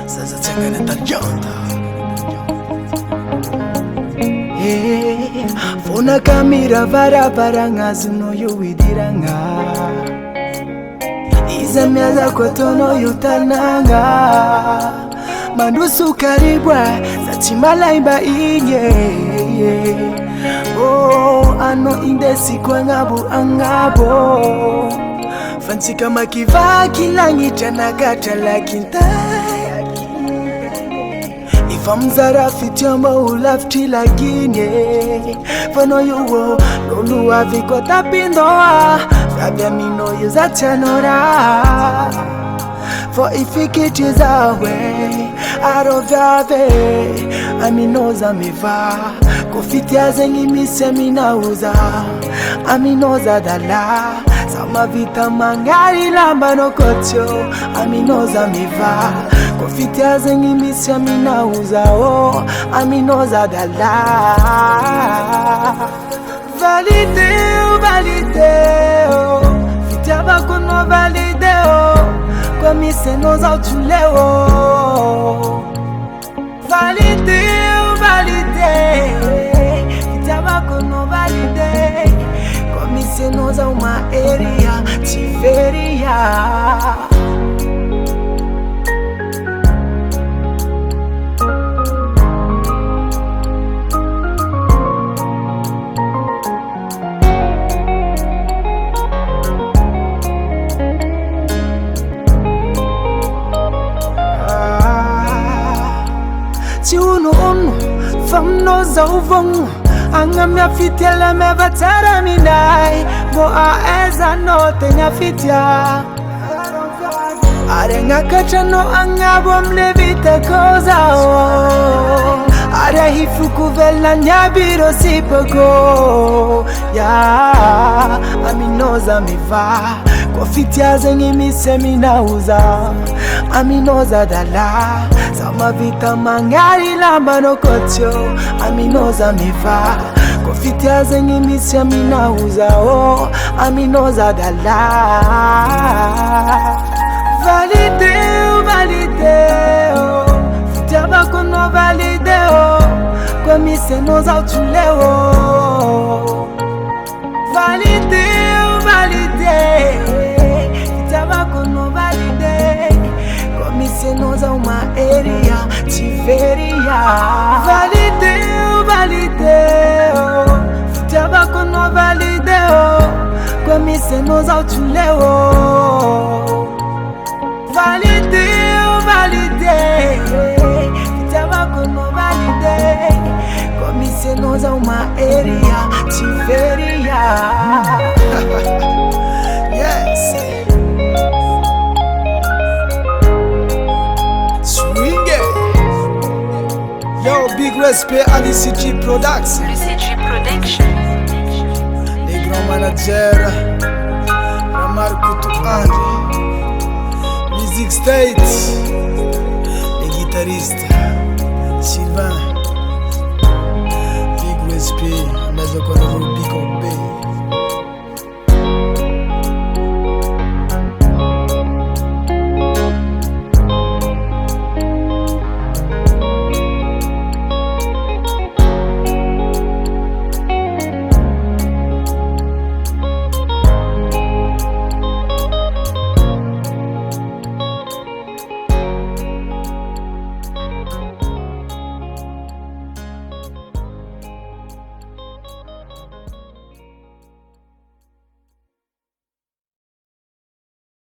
Sasa tengene tajonda Fona kamira barabara ngazino yuwidiranga Iza miaza kotono yutananga Mandusu karibwa Zachimala imba inye Oh, ano indesi kwa ngabu angabo Fansi kama kiva kilangi chanagata lakintai Ifamzara fitiamba ulafti lakinye Fano yuwo noluwa viko tapindoa Fabia mino yuzachanora For if it is away out of Yahweh, aminoza miva Kofitia zengi mise uza aminoza dala Sama vita mangari lamba no kocho aminoza miva Kofitia zengi mise uza oh aminoza dala Validé, validé oh Fitia bakono validé oh Comme c'est nos autres Validé, validé Itabako no validé Comme c'est nos ma area Tiveria Fam no zauvong Angam ya fitia me batara minai Mo a eza no tenya fitia Arenga kacha no angabo mlevite koza Are hifuku vela nyabiro sipogo Ya aminoza miva Kwa fitia zengi mise minauza Aminoza dala Sama vita mangari lamba no kocho Aminoza miva Kofitia zengi misi minauza oh Aminoza dala Validé, validé oh Fitia bako no validé oh Kwa mise nos autule oh Validé, validé Fitia bako no validé Mise nos ma area Tiveria Validé, validé oh Fitabako no validé oh Comme c'est nos autule oh Validé, validé Fitabako no validé Comme c'est nos ma area Tiveria Yes Yo, big respect à l'ICG Production. l'ICG Production. Les grands managers, Marco Andy, Music State, les guitaristes, Sylvain. Big respect, mais encore big up.